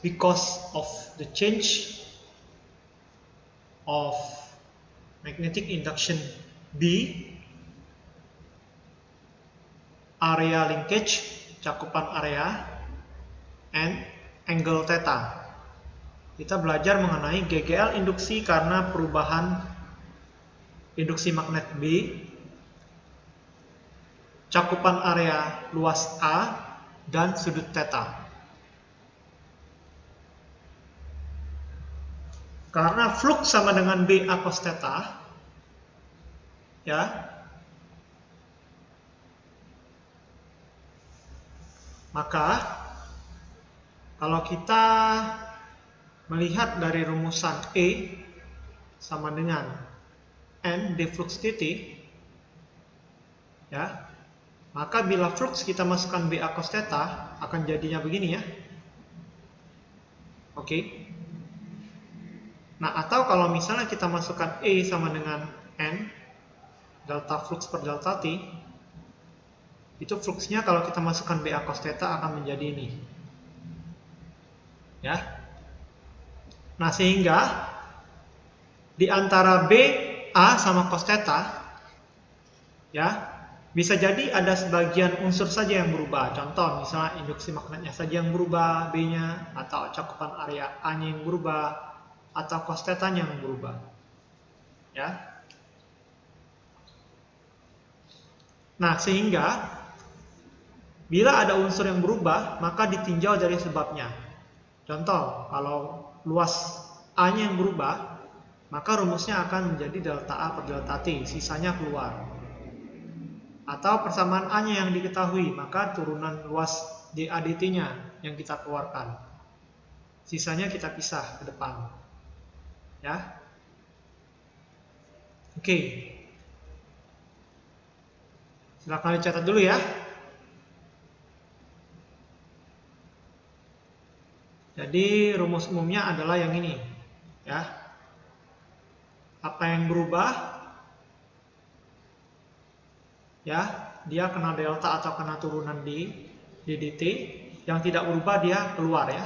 because of the change of magnetic induction B, area linkage, cakupan area, and angle theta. Kita belajar mengenai GGL induksi karena perubahan induksi magnet B, cakupan area luas A, dan sudut theta. Karena flux sama dengan B A cos theta, ya, maka kalau kita melihat dari rumusan E sama dengan N d flux dt, ya, maka bila flux kita masukkan B A cos theta akan jadinya begini, ya. Oke. Nah, atau kalau misalnya kita masukkan E sama dengan N, delta flux per delta T, itu fluxnya kalau kita masukkan BA cos theta akan menjadi ini. Ya. Nah, sehingga di antara BA sama cos theta, ya, bisa jadi ada sebagian unsur saja yang berubah. Contoh, misalnya induksi magnetnya saja yang berubah, B-nya, atau cakupan area A-nya yang berubah, atau cos theta-nya yang berubah, ya. Nah, sehingga bila ada unsur yang berubah, maka ditinjau dari sebabnya. Contoh, kalau luas A-nya yang berubah, maka rumusnya akan menjadi delta A per delta T, sisanya keluar. Atau persamaan A-nya yang diketahui, maka turunan luas dA dt-nya yang kita keluarkan. Sisanya kita pisah ke depan. Ya. Oke. Silakan dicatat dulu, ya. Jadi rumus umumnya adalah yang ini, ya. Apa yang berubah, ya, dia kena delta atau kena turunan di dt. Yang tidak berubah dia keluar, ya.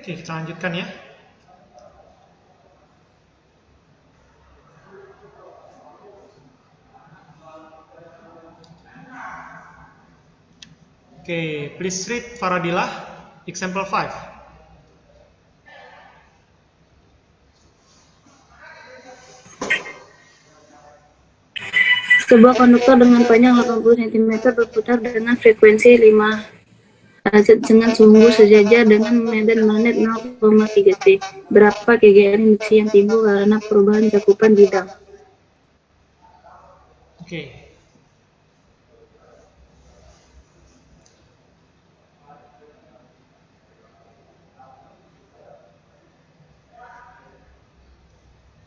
Oke, kita lanjutkan, ya. Oke, please read Faraday Law, example 5. Sebuah konduktor dengan panjang 80 cm berputar dengan frekuensi 5 Hz dengan sumbu sejajar dengan medan magnet 0,3 T. Berapa kegiatan induksi yang timbul karena perubahan cakupan bidang? Oke.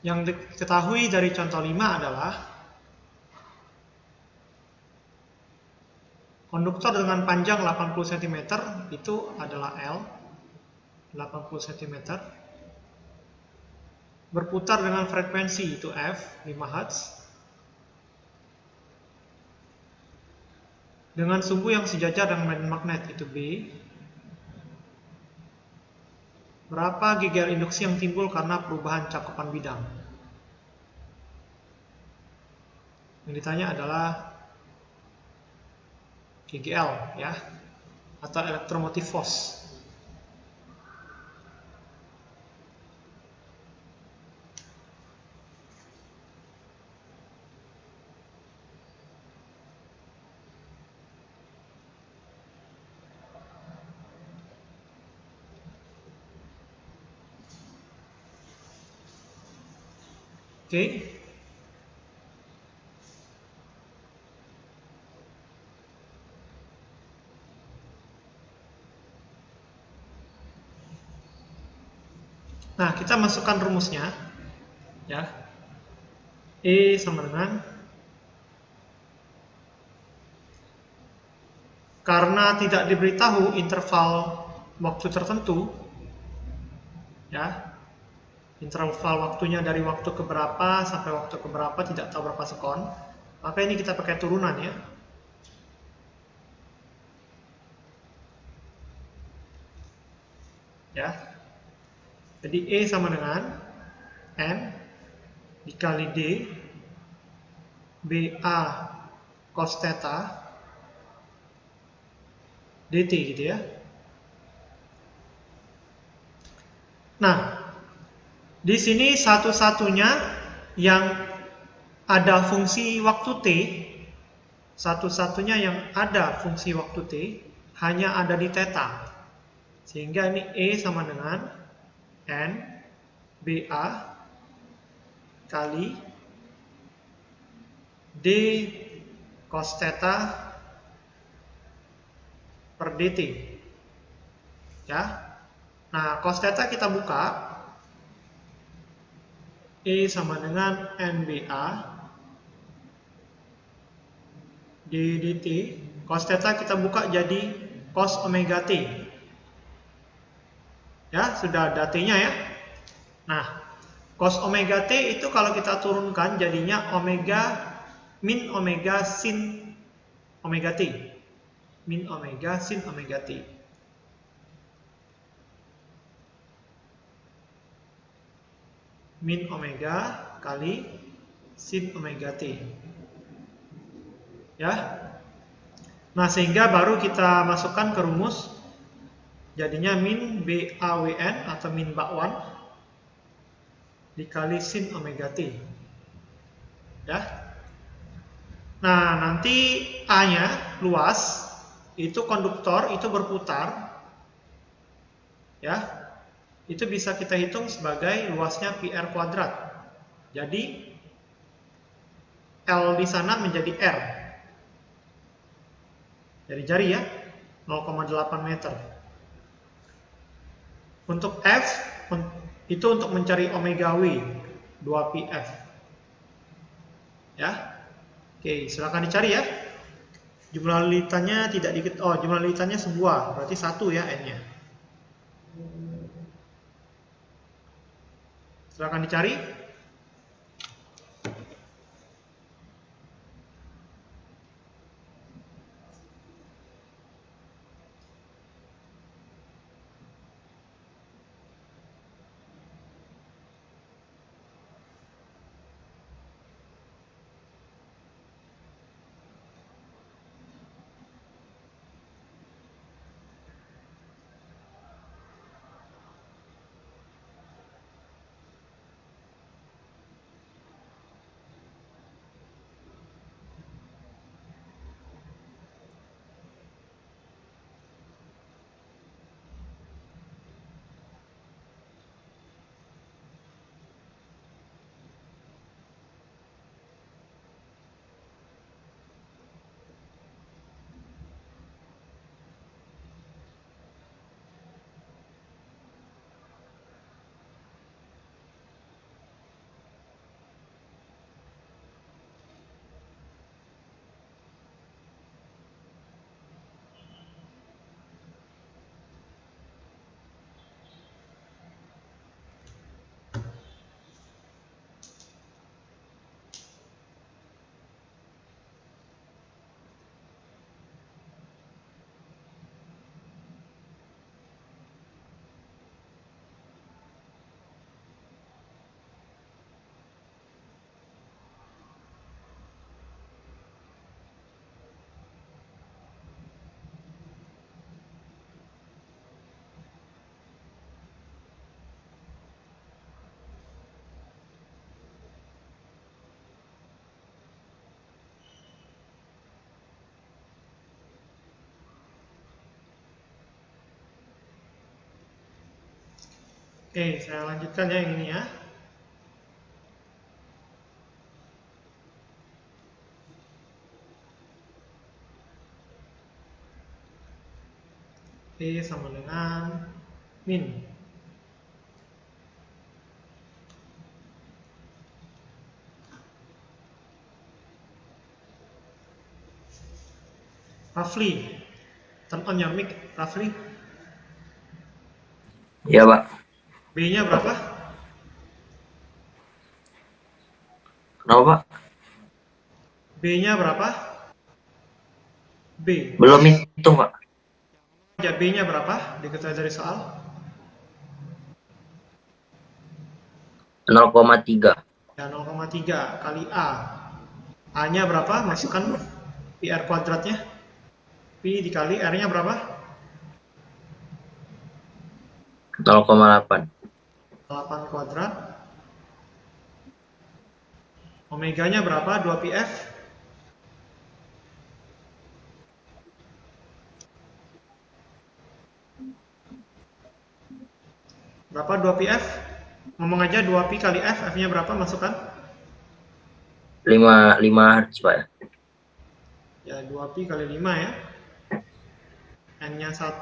Yang diketahui dari contoh 5 adalah konduktor dengan panjang 80 cm itu adalah L, 80 cm, berputar dengan frekuensi itu F, 5 Hz, dengan sumbu yang sejajar dengan medan magnet itu B. Berapa GGL induksi yang timbul karena perubahan cakupan bidang? Yang ditanya adalah GGL ya, atau electromotive force. Oke. Nah, kita masukkan rumusnya ya. E sama dengan, karena tidak diberitahu interval waktu tertentu ya, interval waktunya dari waktu ke berapa sampai waktu ke berapa, tidak tahu berapa sekon, maka ini kita pakai turunan ya. Ya. Jadi E sama dengan N dikali D BA cos theta dt gitu ya. Nah, di sini satu-satunya yang ada fungsi waktu T, satu-satunya yang ada fungsi waktu T hanya ada di theta. Sehingga ini E sama dengan N BA kali D cos theta per dt. Ya. Nah, cos theta kita buka. E sama dengan NBA D dt. Cos theta kita buka jadi cos omega T. Ya, sudah ada T-nya ya. Nah, cos omega T itu kalau kita turunkan jadinya omega min omega sin omega T. Min omega sin omega T. Min omega kali sin omega T. Ya. Nah, sehingga baru kita masukkan ke rumus. Jadinya min BAWN atau min bakwan dikali sin omega T. Ya. Nah, nanti A-nya luas, itu konduktor, itu berputar. Ya. Itu bisa kita hitung sebagai luasnya PR kuadrat. Jadi L di sana menjadi R. Jadi jari ya, 0,8 meter. Untuk F, itu untuk mencari omega W, 2πf. Ya. Oke, silakan dicari ya. Jumlah lilitannya tidak dikit. Oh, jumlah lilitannya sebuah, berarti 1 ya N-nya. Silakan dicari. Oke, saya lanjutkan ya yang ini ya. E sama dengan min. Rafli, turn on your mic, Rafli. Iya, Pak. B-nya berapa? Kenapa, Pak? B-nya berapa? B. Belum hitung, Pak. Ya, B-nya berapa? Diketahui dari soal. 0,3. Ya, 0,3 kali A. A-nya berapa? Masukkan PR kuadratnya. P dikali R-nya berapa? 0,8. 8 kuadrat. Omeganya berapa? 2PF. Berapa 2PF? Ngomong aja 2Pi kali F. F-nya berapa? Masukkan. 5 Hz, Pak ya. Ya, 2Pi kali 5 ya. N-nya 1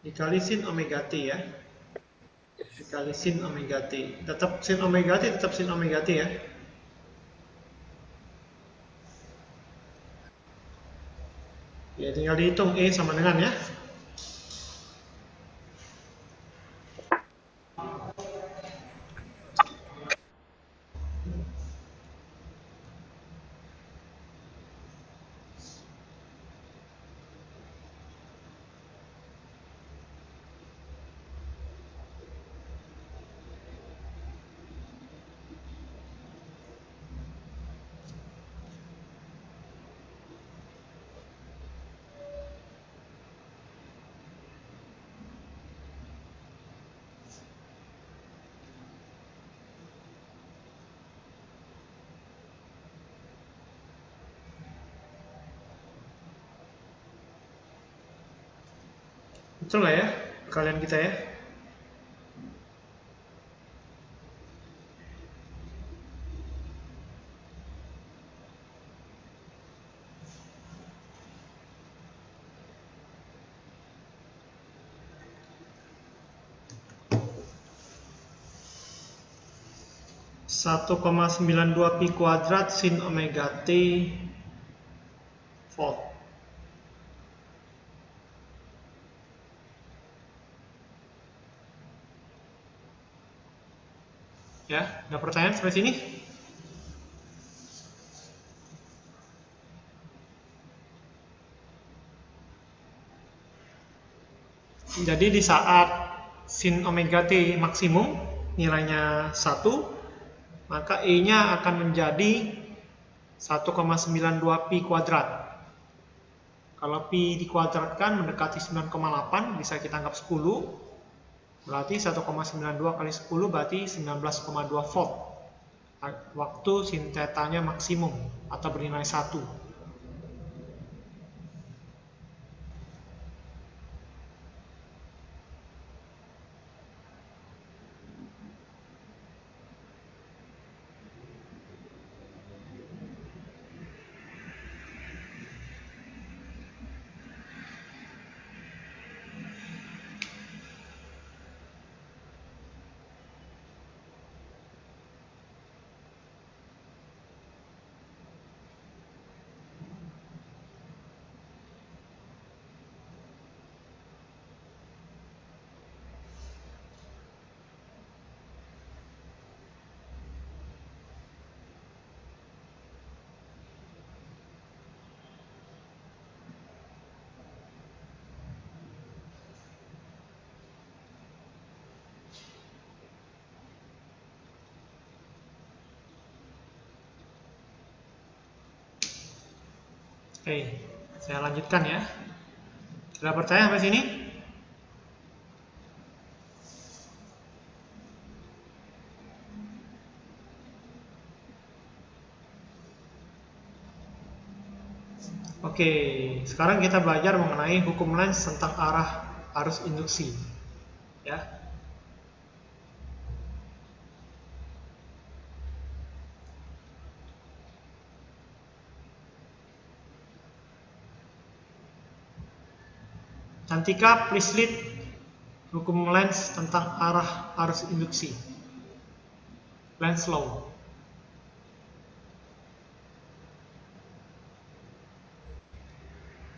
dikali sin omega T ya. Dikali sin omega T. Tetap sin omega T, tetap sin omega T ya. Ya, tinggal dihitung E sama dengan ya. Betul nggak ya kalian kita ya? Satu koma 92 pi kuadrat sin omega T volt. Ya, ada pertanyaan sampai sini? Jadi di saat sin omega T maksimum nilainya 1, maka E-nya akan menjadi 1,92 pi kuadrat. Kalau pi dikuadratkan mendekati 9,8 bisa kita anggap 10. Berarti 1,92 kali 10 berarti 19,2 volt. Waktu sin theta-nya maksimum atau bernilai 1. Oke, saya lanjutkan ya. Ada pertanyaan sampai sini? Oke, sekarang kita belajar mengenai hukum Lenz tentang arah arus induksi. Ya. Cantika, please lead hukum Lenz tentang arah arus induksi. Lenz law.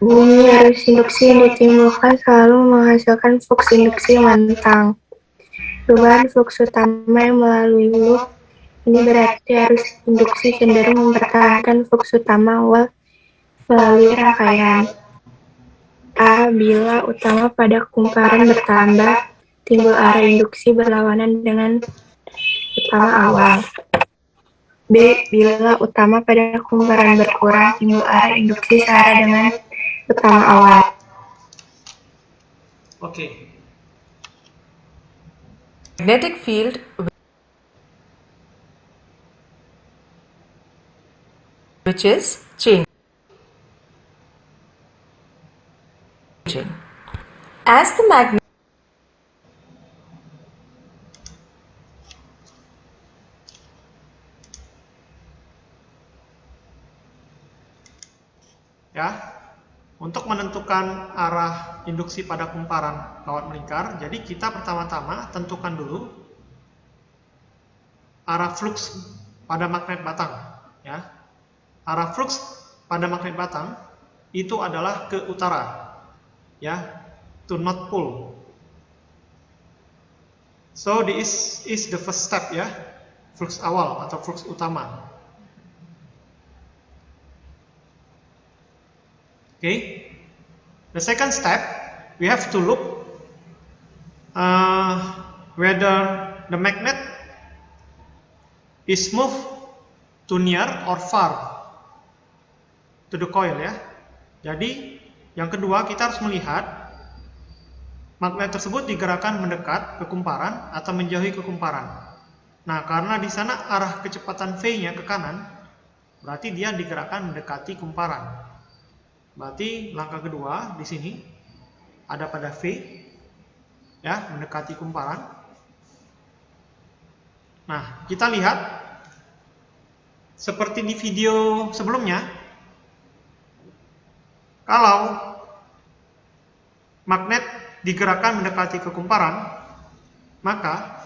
Bumi arus induksi yang ditimbulkan selalu menghasilkan flux induksi mentang. Perubahan flux utama yang melalui loop ini berarti arus induksi cenderung mempertahankan flux utama awal melalui rangkaian. A. Bila utama pada kumparan bertambah, timbul arah induksi berlawanan dengan utama awal. B. Bila utama pada kumparan berkurang, timbul arah induksi searah dengan utama awal. Oke. Magnetic field which is changing. As the magnet Ya, untuk menentukan arah induksi pada kumparan kawat melingkar, jadi kita pertama-tama tentukan dulu arah flux pada magnet batang. Ya, arah flux pada magnet batang itu adalah ke utara, ya, to North Pole. So this is the first step, ya, flux awal atau flux utama. Okay, the second step, we have to look whether the magnet is moved to near or far to the coil, ya. Jadi yang kedua kita harus melihat magnet tersebut digerakkan mendekat ke kumparan atau menjauhi ke kumparan. Nah, karena di sana arah kecepatan V-nya ke kanan, berarti dia digerakkan mendekati kumparan. Berarti langkah kedua di sini ada pada V, ya, mendekati kumparan. Nah, kita lihat seperti di video sebelumnya, kalau magnet digerakkan mendekati ke kumparan, maka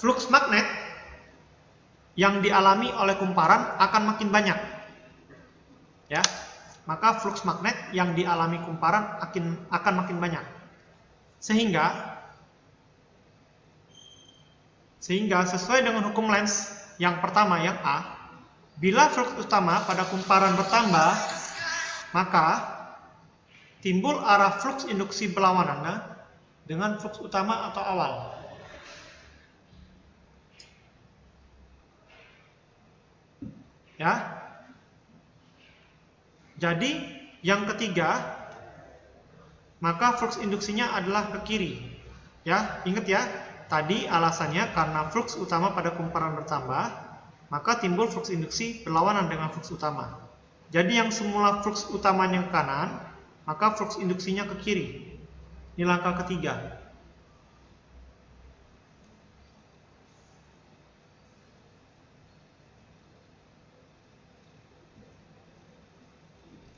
flux magnet yang dialami oleh kumparan akan makin banyak. Ya, maka flux magnet yang dialami kumparan akan makin banyak. Sehingga sesuai dengan hukum Lenz yang pertama, yang A, bila flux utama pada kumparan bertambah, maka timbul arah flux induksi berlawanan dengan flux utama atau awal. Ya. Jadi yang ketiga, maka flux induksinya adalah ke kiri. Ya, ingat ya, tadi alasannya karena flux utama pada kumparan bertambah, maka timbul flux induksi berlawanan dengan flux utama. Jadi yang semula flux utamanya ke kanan, maka flux induksinya ke kiri. Ini langkah ketiga.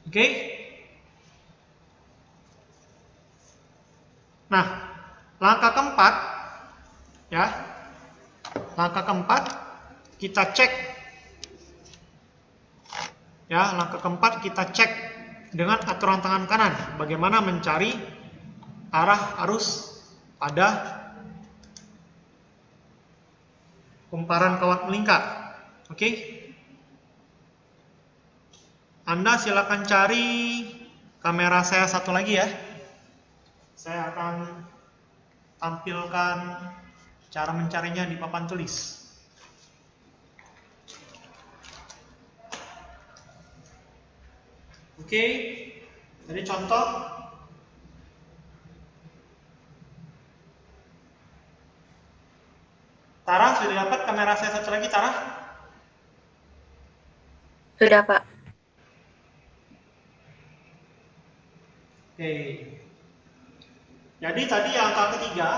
Oke. Nah, langkah keempat, ya, langkah keempat kita cek, ya, langkah keempat kita cek dengan aturan tangan kanan, bagaimana mencari arah arus pada kumparan kawat melingkar. Oke. Anda silakan cari kamera saya satu lagi, ya. Saya akan tampilkan cara mencarinya di papan tulis. Oke, jadi contoh. Tara, sudah dapat kamera saya satu lagi, Tara? Sudah, Pak. Oke. Jadi tadi yang angka ketiga,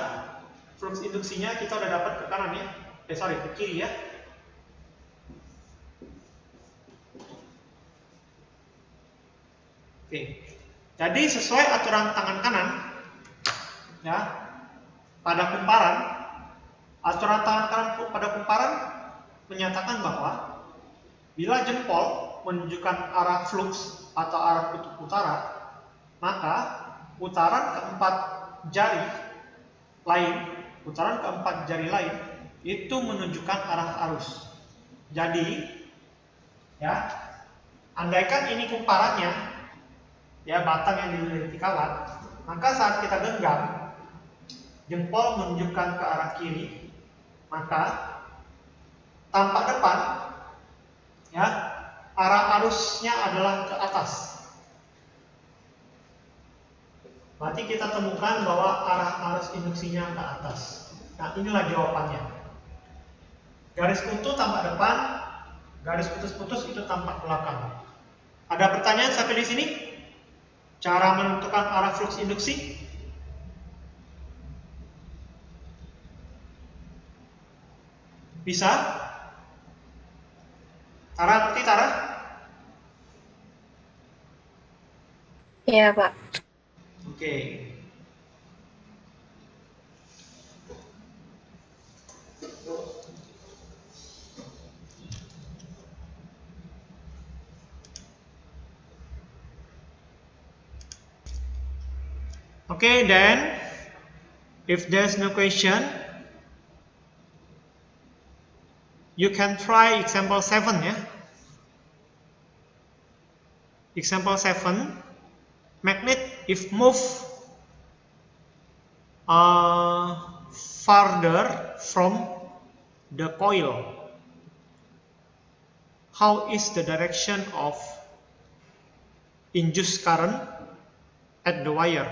flux induksinya kita udah dapat ke kanan, ya. ke kiri ya. Oke. Jadi sesuai aturan tangan kanan ya, pada kumparan, aturan tangan kanan pada kumparan menyatakan bahwa bila jempol menunjukkan arah flux atau arah kutub utara, maka putaran keempat jari lain itu menunjukkan arah arus. Jadi ya, andaikan ini kumparannya ya, batang yang dililiti kawat, maka saat kita genggam jempol menunjukkan ke arah kiri, maka tampak depan ya, arah arusnya adalah ke atas. Berarti kita temukan bahwa arah arus induksinya ke atas. Nah, inilah jawabannya. Garis kutu tampak depan, garis putus-putus itu tampak belakang. Ada pertanyaan sampai di sini? Cara menentukan arah flux induksi? Bisa? Tara, ngerti Tara? Iya, Pak. Oke. Okay, then if there's no question, you can try example 7 ya. Example 7, magnet if move farther from the coil, how is the direction of induced current at the wire?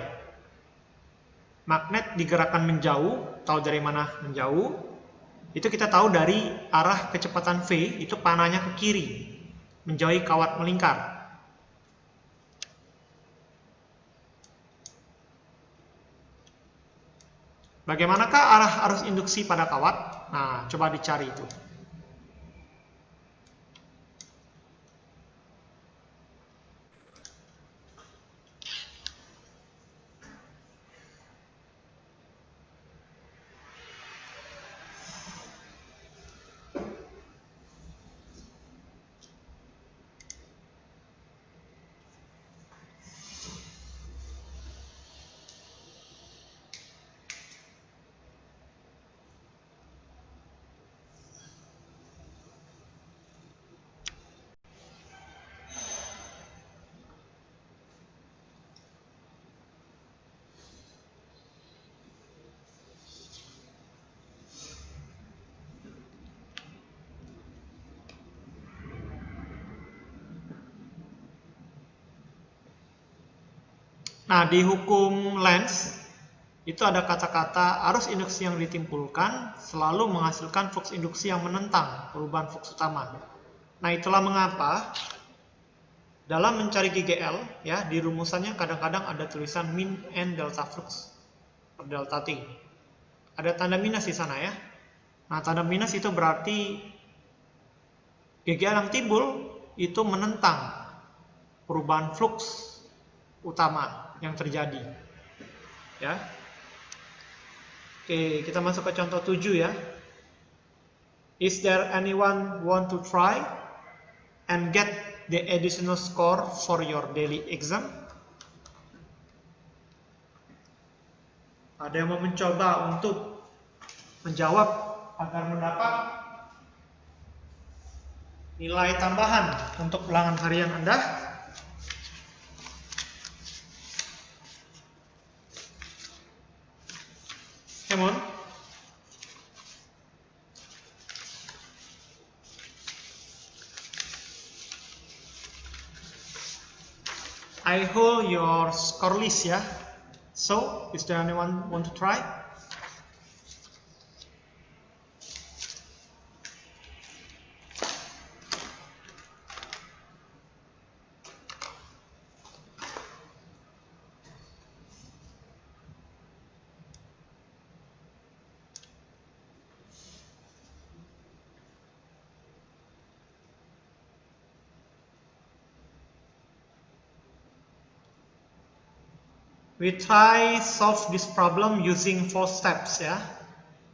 Magnet digerakkan menjauh, tahu dari mana menjauh? Itu kita tahu dari arah kecepatan V, itu panahnya ke kiri, menjauhi kawat melingkar. Bagaimanakah arah arus induksi pada kawat? Nah, coba dicari itu. Nah, di hukum Lenz itu ada kata-kata arus induksi yang ditimbulkan selalu menghasilkan flux induksi yang menentang perubahan flux utama. Nah, itulah mengapa dalam mencari GGL ya, di rumusannya kadang-kadang ada tulisan min and delta flux per delta T. Ada tanda minus di sana ya. Nah, tanda minus itu berarti GGL yang timbul itu menentang perubahan flux utama yang terjadi ya. Oke, kita masuk ke contoh 7 ya. Is there anyone want to try and get the additional score for your daily exam? Ada yang mau mencoba untuk menjawab agar mendapat nilai tambahan untuk ulangan harian Anda? Come on. I hold your score list ya. So, is there anyone want to try? We try solve this problem using 4 steps ya.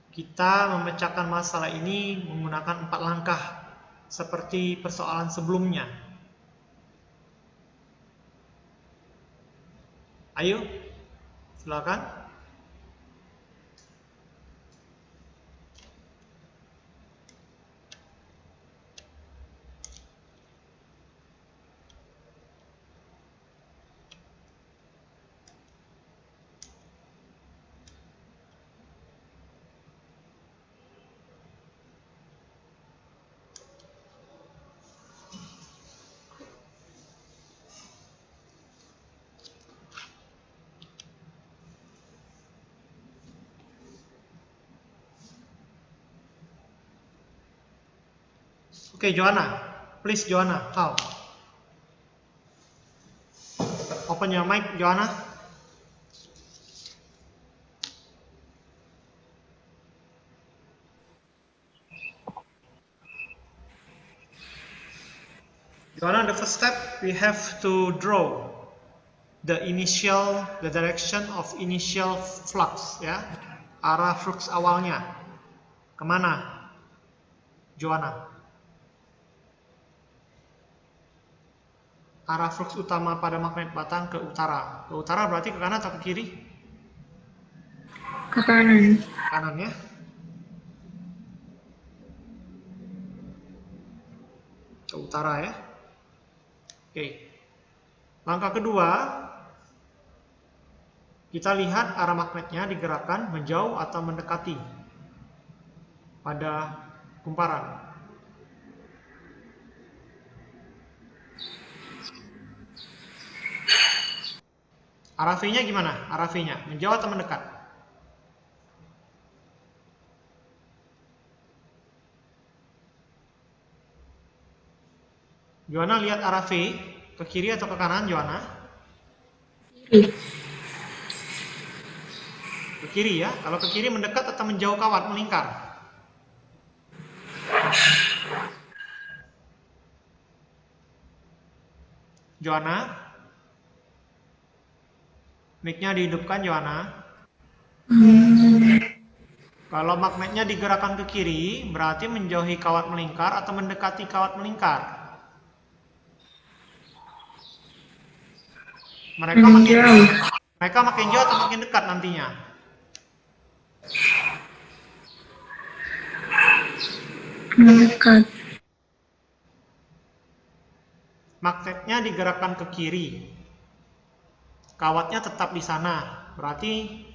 Kita memecahkan masalah ini menggunakan 4 langkah seperti persoalan sebelumnya. Ayo, silakan. Okay, Joanna. Please, Joanna, how? Open your mic, Joanna. Joanna, the first step, we have to draw the direction of initial flux, ya. Arah flux awalnya. Kemana, Joanna? Arah flux utama pada magnet batang ke utara. Ke utara berarti ke kanan atau ke kiri? Ke kanan. Kanan ya. Ke utara ya. Oke. Langkah kedua, kita lihat arah magnetnya digerakkan menjauh atau mendekati pada kumparan. Arah V-nya gimana? Arah V-nya menjauh atau mendekat? Joanna lihat arah V ke kiri atau ke kanan, Joanna? Kiri. Ke kiri ya. Kalau ke kiri mendekat atau menjauh kawat, melingkar? Joanna? Mic-nya dihidupkan, Joanna. Kalau magnetnya digerakkan ke kiri, berarti menjauhi kawat melingkar atau mendekati kawat melingkar? Mereka makin jauh atau makin dekat nantinya? Mendekat. Magnetnya digerakkan ke kiri. Kawatnya tetap di sana, berarti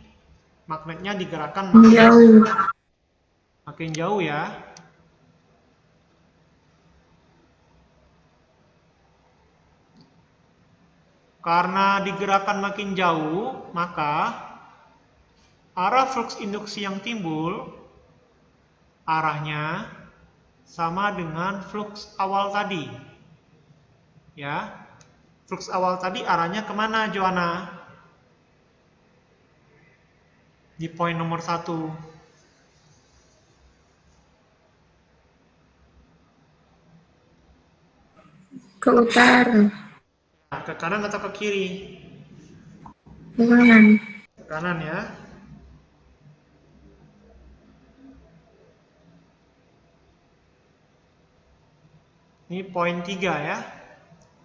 magnetnya digerakkan makin jauh ya. Karena digerakkan makin jauh, maka arah flux induksi yang timbul arahnya sama dengan flux awal tadi. Ya. Flux awal tadi arahnya kemana, Joanna? Di poin nomor 1. Ke utara. Nah, ke kanan atau ke kiri? Ke kanan. Ke kanan ya. Ini poin 3 ya.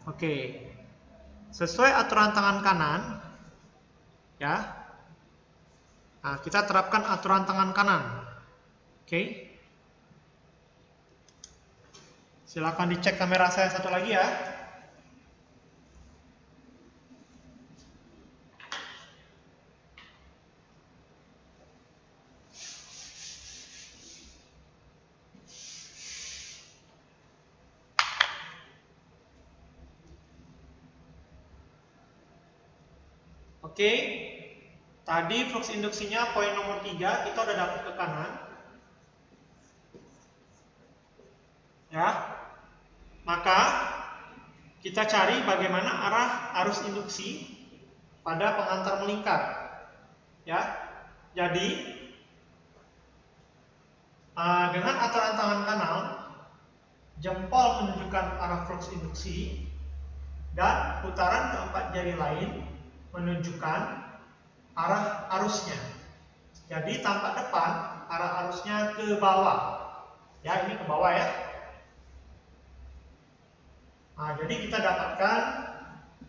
Oke. Sesuai aturan tangan kanan, ya. Nah, kita terapkan aturan tangan kanan. Oke. Silakan dicek kamera saya satu lagi ya. Oke, tadi flux induksinya poin nomor 3 kita udah dapat ke kanan. Ya. Maka kita cari bagaimana arah arus induksi pada pengantar melingkar. Ya. Jadi dengan aturan tangan kanan, jempol menunjukkan arah flux induksi dan putaran keempat jari lain menunjukkan arah arusnya. Jadi tampak depan, arah arusnya ke bawah. Ya, ini ke bawah ya. Nah, jadi kita dapatkan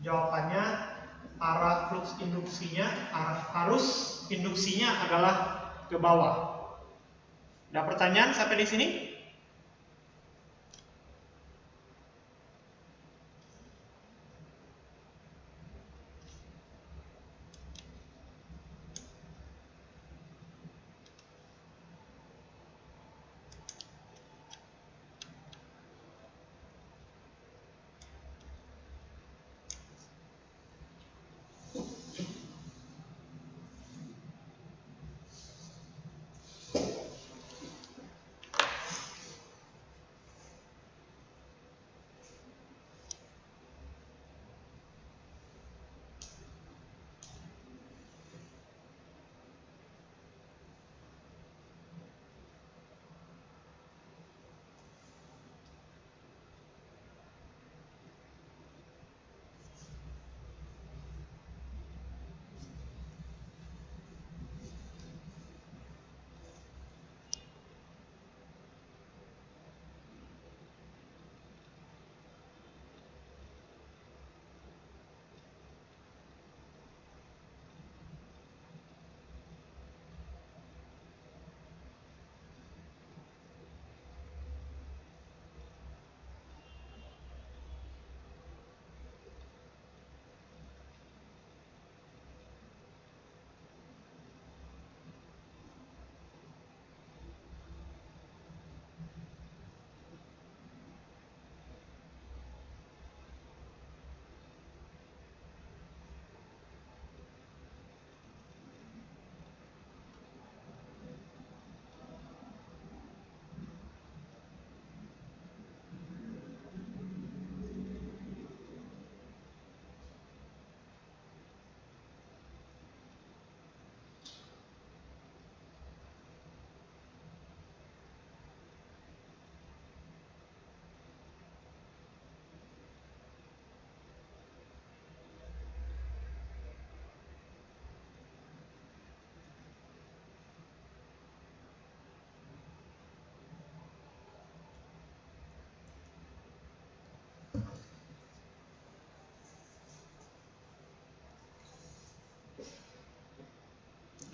jawabannya arah flux induksinya, arah arus induksinya adalah ke bawah. Ada pertanyaan sampai di sini?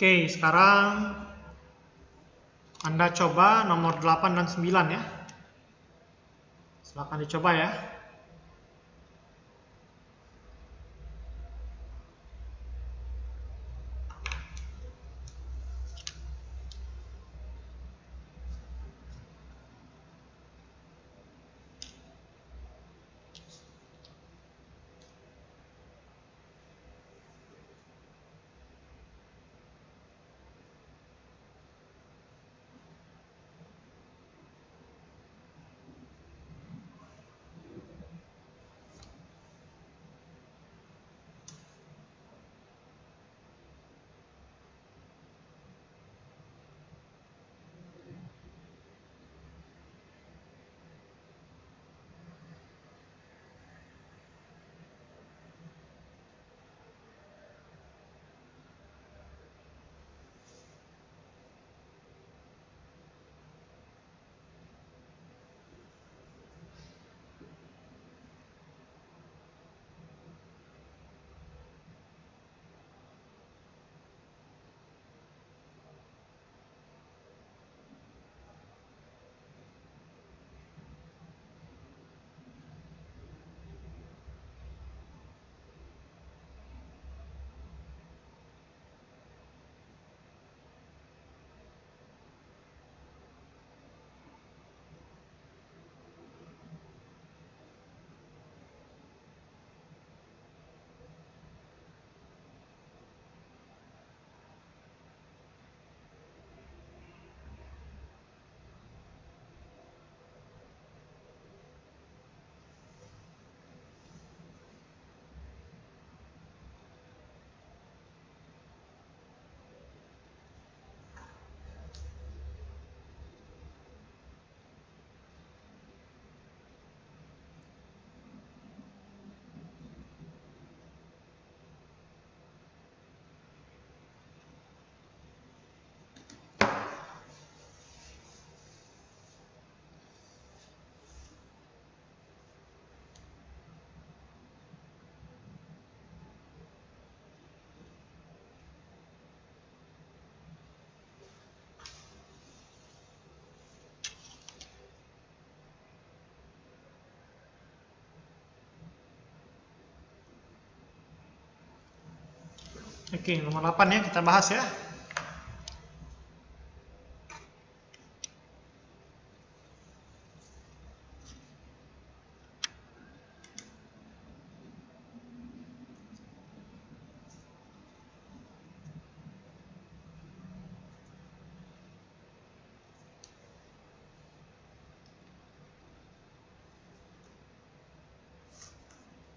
Oke, sekarang Anda coba nomor 8 dan 9 ya. Silakan dicoba ya. Oke, nomor 8 ya, kita bahas ya.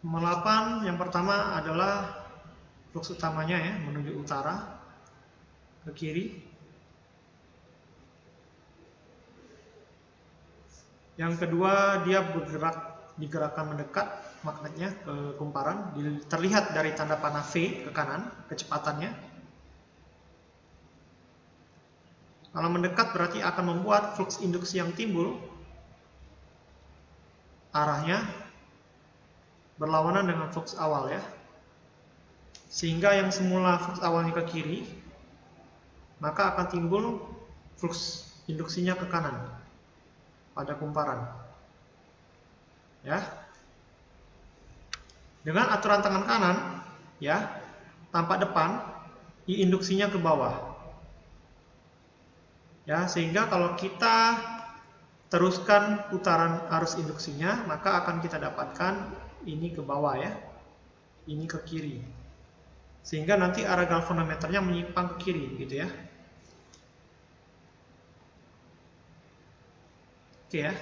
Nomor 8 yang pertama adalah flux utamanya ya, menuju utara ke kiri. Yang kedua, dia digerakkan mendekat magnetnya ke kumparan, terlihat dari tanda panah V ke kanan, kecepatannya. Kalau mendekat berarti akan membuat flux induksi yang timbul arahnya berlawanan dengan flux awal ya. Sehingga yang semula flux awalnya ke kiri, maka akan timbul flux induksinya ke kanan pada kumparan. Ya. Dengan aturan tangan kanan, ya, tampak depan, I induksinya ke bawah. Ya, sehingga kalau kita teruskan putaran arus induksinya, maka akan kita dapatkan ini ke bawah ya, ini ke kiri. Sehingga nanti arah galvanometernya menyimpang ke kiri gitu ya. Oke ya.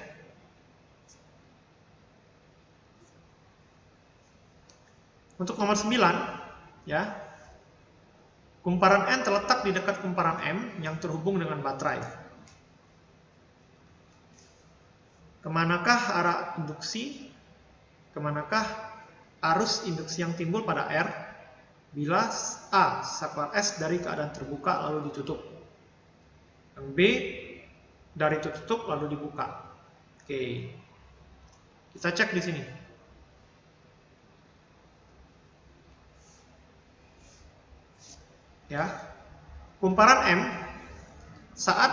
Untuk nomor 9 ya. Kumparan N terletak di dekat kumparan M yang terhubung dengan baterai. Kemanakah arah induksi? Kemanakah arus induksi yang timbul pada R bila A. saklar S dari keadaan terbuka lalu ditutup, yang B. dari tertutup lalu dibuka. Oke, kita cek di sini. Ya, kumparan M saat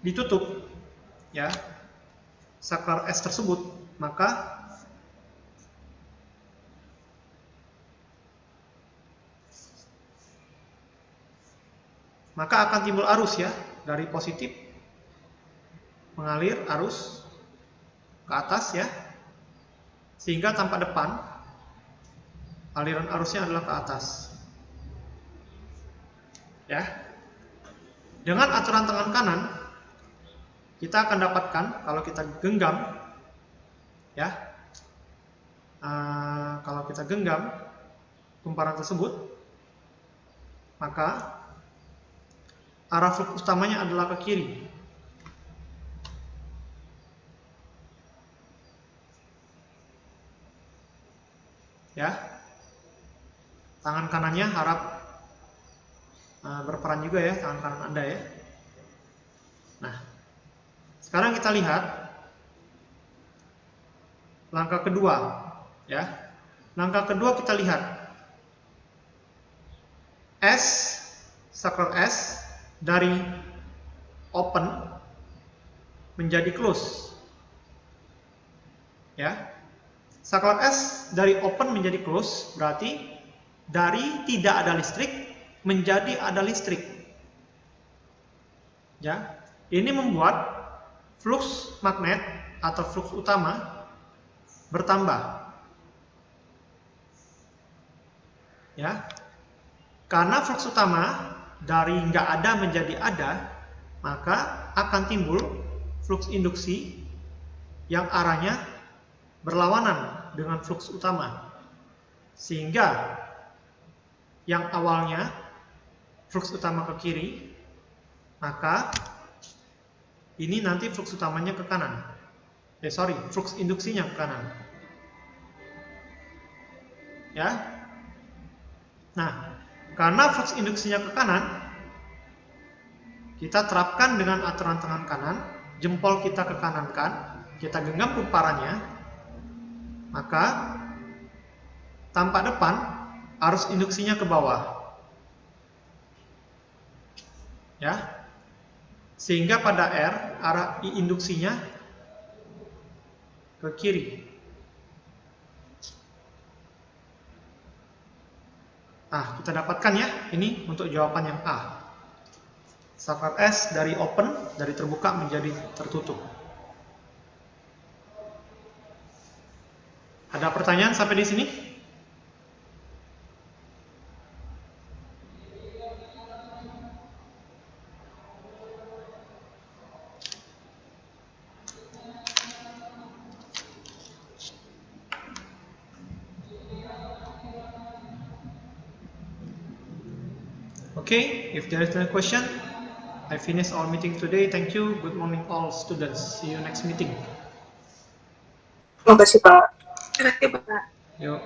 ditutup, ya, saklar S tersebut, maka akan timbul arus ya, dari positif mengalir arus ke atas ya, sehingga tampak depan aliran arusnya adalah ke atas. Ya, dengan aturan tangan kanan kita akan dapatkan kalau kita genggam, ya, kalau kita genggam kumparan tersebut, maka arah flux utamanya adalah ke kiri. Ya, tangan kanannya harap berperan juga ya, tangan kanan Anda ya. Nah, sekarang kita lihat langkah kedua ya. Langkah kedua kita lihat S, saklar S dari open menjadi close. Ya. Saklar S dari open menjadi close berarti dari tidak ada listrik menjadi ada listrik. Ya, ini membuat flux magnet atau flux utama bertambah. Ya, karena flux utama dari nggak ada menjadi ada, maka akan timbul flux induksi yang arahnya berlawanan dengan flux utama, sehingga yang awalnya flux utama ke kiri, maka ini nanti flux utamanya ke kanan. Flux induksinya ke kanan. Ya. Nah, karena flux induksinya ke kanan, kita terapkan dengan aturan tangan kanan, jempol kita ke kanan kan, kita genggam kumparannya, maka tampak depan arus induksinya ke bawah. Ya, sehingga pada R arah I induksinya ke kiri. Nah, kita dapatkan ya, ini untuk jawaban yang A. Subpart S dari open, dari terbuka menjadi tertutup. Ada pertanyaan sampai di sini? Okay, if there is no question, I finish our meeting today. Thank you. Good morning all students. See you next meeting. Terima kasih Pak. Terima kasih Pak. Yuk.